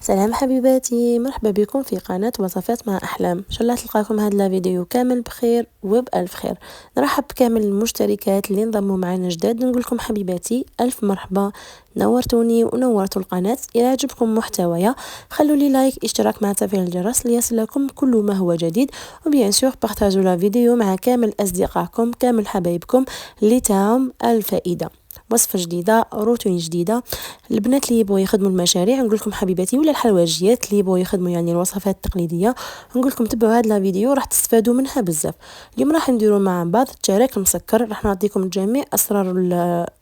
سلام حبيباتي، مرحبا بكم في قناة وصفات مع أحلام. إن شاء الله تلقاكم هذا الفيديو كامل بخير وبألف خير. نرحب بكامل المشتركات اللي انضموا معنا جداد، نقول لكم حبيباتي ألف مرحبا، نورتوني ونورتوا القناة. إذا عجبكم محتوايا خلوا لي لايك، اشتراك مع تفعيل الجرس ليصلكم كل ما هو جديد، وبيان سور بارتاجوا لا فيديو مع كامل أصدقائكم، كامل حبايبكم اللي تاعهم الفائدة. وصفة جديدة، روتين جديدة. البنات اللي يبغوا يخدموا المشاريع نقول لكم حبيباتي، ولا الحلويات اللي يبغوا يخدموا يعني الوصفات التقليديه، نقول لكم تبعوا هذا الفيديو راح تستفادوا منها بزاف. اليوم راح نديروا مع بعض التشارك المسكر، راح نعطيكم جميع اسرار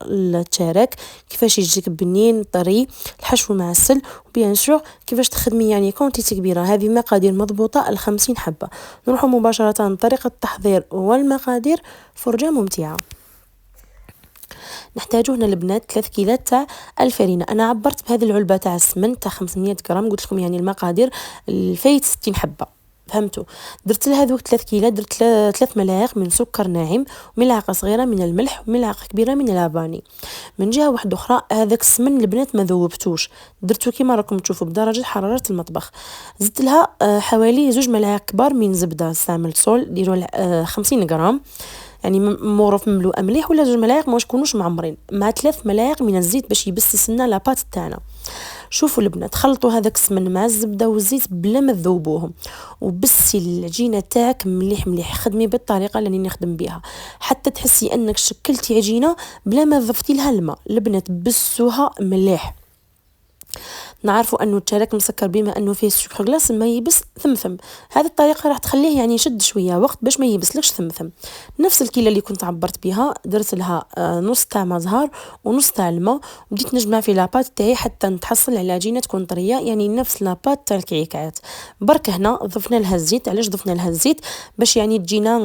التشارك، كيفاش يجيك بنين طري، الحشو معسل، وبيان سور كيفاش تخدمي يعني كونتيتي كبيره. هذه مقادير مضبوطه 50 حبه. نروحوا مباشره لطريقه التحضير والمقادير، فرجه ممتعه. نحتاجو هنا البنات 3 كيلات تاع الفرينه. انا عبرت بهذه العلبه تاع السمن تاع 500 غرام، قلت لكم يعني المقادير الفايت 60 حبه، فهمتوا؟ درت لها هذوك 3 كيلات، درت 3 ملاعق من سكر ناعم، وملعقه صغيره من الملح، وملعقه كبيره من الفاني. من جهه واحده اخرى هذاك السمن البنات ما ذوبتوش، درتو كيما راكم تشوفوا بدرجه حراره المطبخ. زدت لها حوالي 2 ملاعق كبار من زبده، استعملت سول ديروا 50 غرام، يعني مورف مملوءه مليح، ولا 2 ملاعق ما يكونوش معمرين، مع 3 ملاعق من الزيت باش يبسس لنا لاباط تاعنا. شوفوا البنات، خلطوا هذاك السمن مع الزبده والزيت بلا ما تذوبوهم، وبسي العجينه تاعك مليح مليح. خدمي بالطريقه اللي نخدم بها حتى تحسي انك شكلتي عجينه بلا ما ضفتي لها الماء. البنات بسوها مليح. نعرفوا انه التشارك مسكر بما انه فيه السكر غلاس ما يبس ثمثم، هذه الطريقه راح تخليه يعني يشد شويه وقت باش ما يبسلكش ثمثم. نفس الكيله اللي كنت عبرت بها درت لها نص تاع مزهر ونص تاع الماء، وبديت نجمع في لاباط تاعي حتى نتحصل على عجينه تكون طريه، يعني نفس لاباط تاع الكعكات. برك هنا ضفنا لها الزيت. علاش ضفنا لها الزيت؟ باش يعني تجينا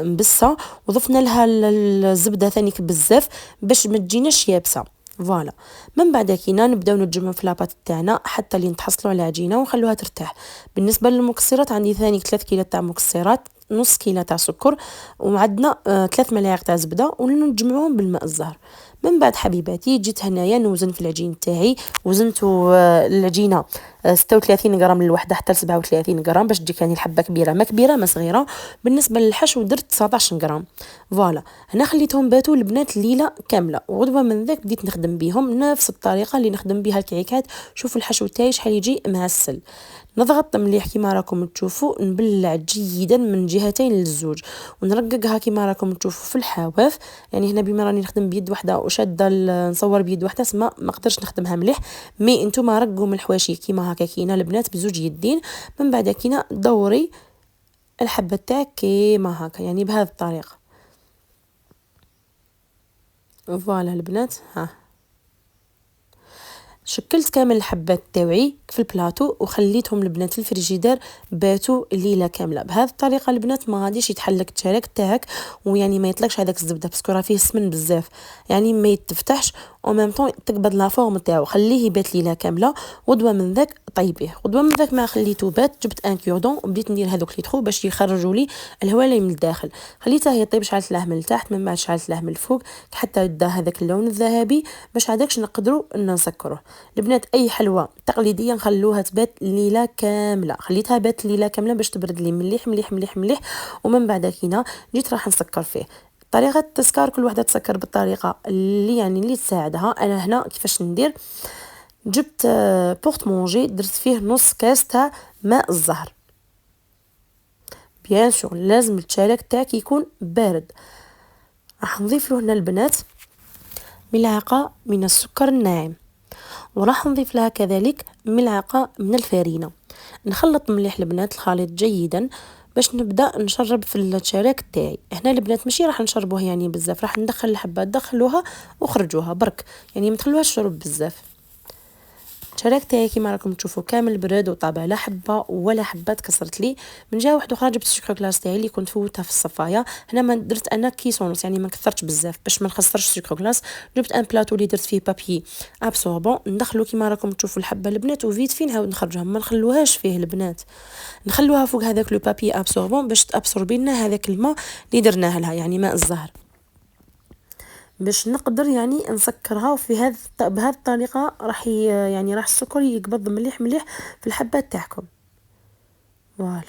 مبسه، وضفنا لها الزبده ثاني بزاف باش ما تجيناش يابسه. فوالا. من بعد كينا نبداو نجمعوا في لاباط تاعنا حتى اللي نتحصلوا على عجينه ونخلوها ترتاح. بالنسبه للمكسرات عندي ثاني 3 كيلو تاع مكسرات، نص كيلو تاع سكر، وعندنا 3 ملاعق تاع زبده، ونجمعوهم بالماء الزهر. من بعد حبيباتي جيت هنايا نوزن في العجين تاعي، وزنتو العجينه 36 غرام للوحده حتى ل 37 غرام باش تجيك يعني الحبه كبيره ما كبيره ما صغيره. بالنسبه للحشو درت 19 غرام. فوالا. هنا خليتهم باتوا البنات الليله كامله، وغدوه من ذاك بديت نخدم بهم نفس الطريقه اللي نخدم بها الكعكات. شوفوا الحشو تاعي شحال يجي معسل. نضغط مليح كيما راكم تشوفوا، نبلع جيدا من جهتين للزوج، ونرققها كيما راكم تشوفوا في الحواف. يعني هنا بما راني نخدم بيد واحده وشاده نصور بيد واحده سما ما قدرش نخدمها مليح، مي انتما رقوا من الحواشي كيما هكا كينا البنات بزوج يدين. من بعد كينا دوري الحبه تاعك كيما هكا، يعني بهذه الطريقه. فوالا البنات، ها شكلت كامل الحبات تاوعي في البلاطو وخليتهم البنات في الفريجيدير باتوا الليله كامله. بهذه الطريقه البنات ما غاديش يتحلك التشارك تاعك، ويعني ما يطلقش هذاك الزبده باسكو راه فيه سمن بزاف، يعني ما يتفتحش او ميم طون تقبض لا فورم تاعو. خليه يبات ليله كامله، غدوه من ذاك طيبيه. غدوه من ذاك ما خليته بات، جبت ان كيردون وبديت ندير هذوك لي تخو باش يخرجوا لي الهواء اللي من الداخل. خليته يطيب، شعلت له من التحت، من بعد شعلت له من الفوق حتى يدا هذاك اللون الذهبي باش عادكش نقدروا نسكروه. البنات اي حلوه تقليديه نخلوها تبات ليله كامله، خليتها بات ليله كامله باش تبرد لي مليح مليح مليح مليح. ومن بعد كينا جيت راح نسكر فيه. طريقه التسكر كل وحده تسكر بالطريقه اللي يعني اللي تساعدها. انا هنا كيفاش ندير، جبت بورت مونجي درت فيه نص كاس تاع ماء الزهر. بيان سور لازم التشارك تاعك يكون بارد. راح نضيف له هنا البنات ملعقه من السكر الناعم، وراح نضيف لها كذلك ملعقه من الفارينه. نخلط مليح البنات الخليط جيدا باش نبدا نشرب في التشارك تاعي. هنا البنات ماشي راح نشربوه يعني بزاف، راح ندخل الحبات دخلوها وخرجوها برك، يعني ما تخلوهاش تشرب بزاف. التشارك تاعي كيما راكم تشوفوا كامل برد وطابع، لا حبه ولا حبه تكسرت لي. من جهه واحده اخرى جبت السكر كلاص تاعي اللي كنت فوتها في الصفايه. هنا ما درت انا كيس ونص، يعني ما كثرتش بزاف باش ما نخسرش السكر كلاص. جبت ان بلاطو اللي درت فيه بابي ابسوربون، ندخلو كيما راكم تشوفوا الحبه البنات وفيت فين نعاود نخرجها، ما نخلوهاش فيه البنات، نخلوها فوق هذاك لو بابي ابسوربون باش تابسوربي لنا هذاك الماء اللي درناه لها، يعني ماء الزهر. باش نقدر يعني نسكرها. وفي بهذه الطريقه يعني راح السكر يقبض مليح مليح في الحبات تاعكم. فوالا،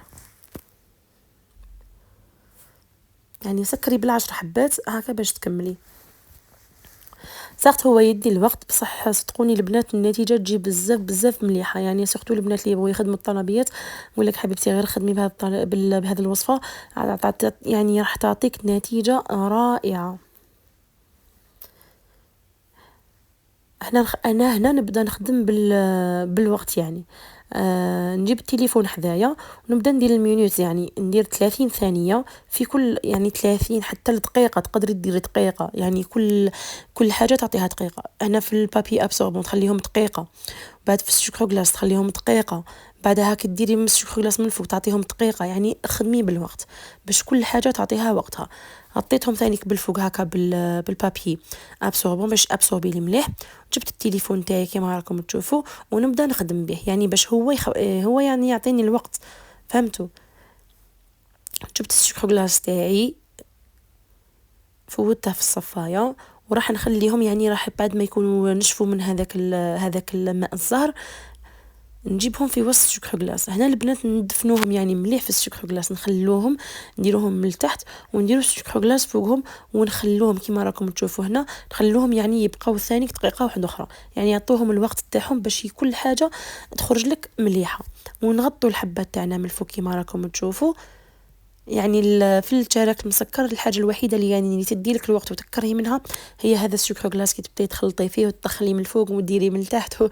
يعني سكري بالعشر حبات هكا باش تكملي. صحت هو يدي الوقت، بصح صدقوني البنات النتيجه تجي بزاف بزاف مليحه. يعني سورتو البنات اللي يبغوا يخدموا الطلبيات، نقول لك حبيبتي غير خدمي بهذه الوصفه، يعني راح تعطيك نتيجه رائعه. انا هنا نبدا نخدم بالوقت. يعني نجيب التليفون حذايا ونبدا ندير المينوت، يعني ندير 30 ثانيه في كل، يعني 30 حتى لدقيقه، تقدري ديري دقيقه. يعني كل حاجه تعطيها دقيقه. هنا في البابي ابسوربون تخليهم دقيقه، بعد في السكر غلاس تخليهم دقيقه، بعدها كديري من السكر غلاس من الفوق تعطيهم دقيقه. يعني خدمي بالوقت باش كل حاجه تعطيها وقتها. غطيتهم ثانيك بالفوق هكا بالبابي ابسوربون باش ابسوربي لي مليح. جبت التليفون تاعي كما راكم تشوفوا ونبدا نخدم به، يعني باش هو يعني يعطيني الوقت. فهمتوا؟ جبت السكر غلاس تاعي فوتها في الصفايه وراح نخليهم، يعني راح بعد ما يكونوا نشفوا من هذاك الماء الزهر نجيبهم في وسط السكر غلاس. هنا البنات ندفنوهم يعني مليح في السكر غلاس، نخلوهم نديروهم من التحت ونديروا السكر غلاس فوقهم ونخلوهم كما راكم تشوفوا هنا. نخلوهم يعني يبقاو ثاني دقيقه واحده اخرى، يعني يعطوهم الوقت تاعهم باش كل حاجه تخرج لك مليحه. ونغطوا الحبات تاعنا من الفوق كما راكم تشوفوا. يعني في الشارك المسكر الحاجه الوحيده اللي يعني اللي تدي لك الوقت وتكرهي منها هي هذا السكر غلاس، كي تبداي تخلطي فيه وتدخلي من الفوق وديري من التحت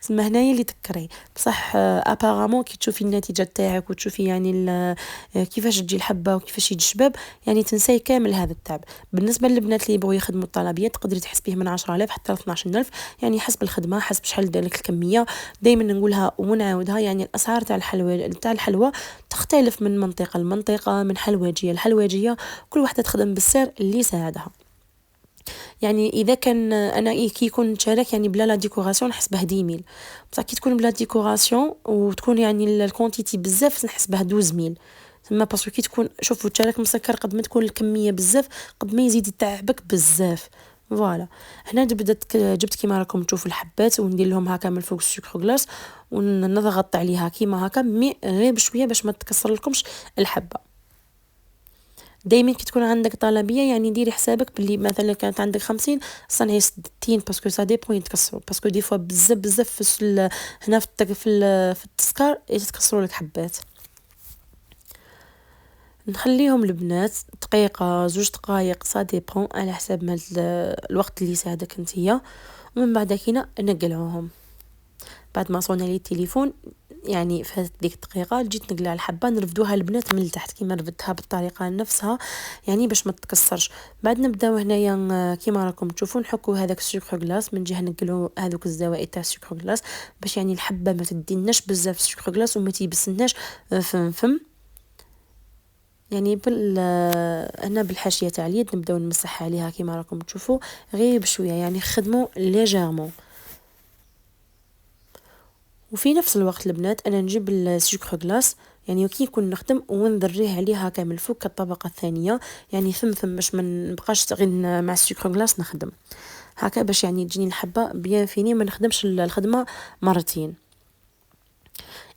تسمى هنايا اللي تكري. بصح ابارامون كي تشوفي النتيجه تاعك وتشوفي يعني كيفاش تجي الحبه وكيفاش يجي الشباب، يعني تنساي كامل هذا التعب. بالنسبه للبنات اللي يبغوا يخدموا الطلبيات تقدري تحسبيه من 10000 حتى 12000، يعني حسب الخدمه حسب شحال دالك الكميه. دائما نقولها ونعاودها، يعني الاسعار تاع الحلوى تختلف من منطقه لمنطقه، من حلواجيه لحلواجيه، كل واحده تخدم بالسعر اللي يساعدها. يعني اذا كان انا كي يكون شارك يعني بلا لا ديكوراسيون نحسبه 10000، بصح كي تكون بلا ديكوراسيون وتكون يعني الكونتيتي بزاف نحسبه 12000. ثم باسكو كي تكون شوفوا تشارك مسكر قد ما تكون الكميه بزاف قد ما يزيد يتعبك بزاف. فوالا، هنا جبت كيما راكم تشوفوا الحبات وندير لهم هكا من فوق السكر غلاس ونضغط عليها كيما هكا مي غير بشويه باش ما تكسر لكمش الحبه. دايما كي تكون عندك طلبيه يعني ديري حسابك باللي مثلا كانت عندك 50 صنعي 60، باسكو سا ديبون يتكسروا، باسكو دي فوا بزاف بزاف هنا في التسكر يتكسروا لك حبات. نخليهم البنات دقيقه 2 دقائق سا ديبون على حساب ما الوقت اللي يساعدك نتيا. ومن بعد كينا نقلعوهم. بعد ما صونا لي التليفون يعني فاتت ديك الدقيقه جيت نقلع الحبه نرفدوها البنات من التحت كيما رفدتها بالطريقه نفسها، يعني باش ما تتكسرش. بعد نبداو هنايا كيما راكم تشوفوا نحكوا هذاك السكر غلاس من جهه نقلوا هذوك الزوائد تاع السكر غلاس باش يعني الحبه ما تديناش بزاف السكر غلاس وما تيبسناش فم. يعني هنا بالحاشيه تاع اليد نبداو نمسح عليها كيما راكم تشوفوا غير بشويه، يعني خدموا ليجيرمون. وفي نفس الوقت البنات انا نجيب السكر غلاس يعني وكي نكون نخدم ونذريه عليها كامل فوق الطبقه الثانيه، يعني ثم باش ما نبقاش غير مع السكر غلاس نخدم هكا باش يعني تجيني الحبه بيان فيني ما نخدمش الخدمه مرتين.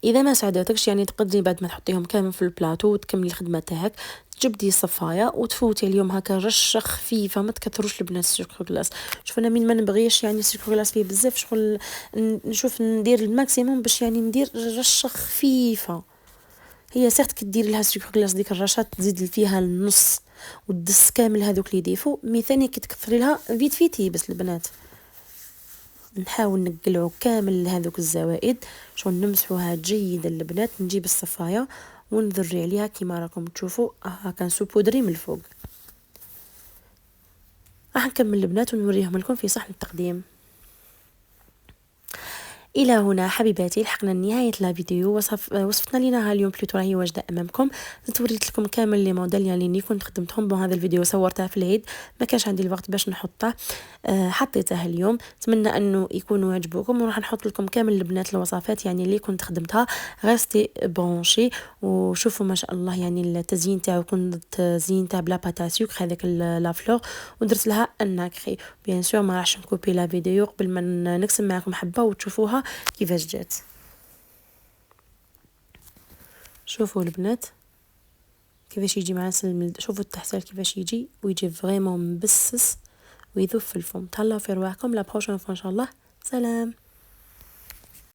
اذا ما ساعدتكش يعني تقدري بعد ما تحطيهم كامل في البلاطو وتكملي الخدمه تاعك تجبدي صفايه وتفوتي اليوم هكا رشه خفيفه، ما تكثروش البنات السكر غلاس. شوف انا من ما نبغيش يعني السكر غلاس فيه بزاف شغل نشوف ندير الماكسيموم باش يعني ندير رشه خفيفه. هي سيرت كدير لها السكر غلاس ديك الرشات تزيد فيها النص ودس كامل هذوك اللي يضيفوا، مي ثاني كي تكثري لها فيتي بس البنات. نحاول نقلعوا كامل هذوك الزوائد شغل نمسحوها جيدا البنات. نجيب الصفايه ونذري عليها كيما راكم تشوفوا هكا نسوبودري من الفوق. راح نكمل البنات ونوريهم لكم في صحن التقديم. الى هنا حبيباتي لحقنا لنهايه لا فيديو. وصفتنا لينا اليوم بلوتو راهي واجده امامكم. وريت لكم كامل لي موديل اللي كنت خدمتهم. هذا الفيديو صورته في العيد، ما كانش عندي الوقت باش نحطه، حطيته اليوم. نتمنى انه يكونوا يعجبوكم، وراح نحط لكم كامل البنات الوصفات اللي كنت خدمتها. غاستي برونشي وشوفوا ما شاء الله التزيين تاعو كنت زينتها بلا باتا سكر هذاك لا فلور، ودرت لها الناكري. بيان سور ما راحش نكوبي لا فيديو قبل ما نقسم معكم حبه وتشوفوها كيفاش جات. شوفوا البنات كيفاش يجي مع سلم، شوفوا التحصيل كيفاش يجي، ويجي فريمون مبسس ويذوب في الفم. تهلاو في رواحكم، لا بروشين ان شاء الله. سلام.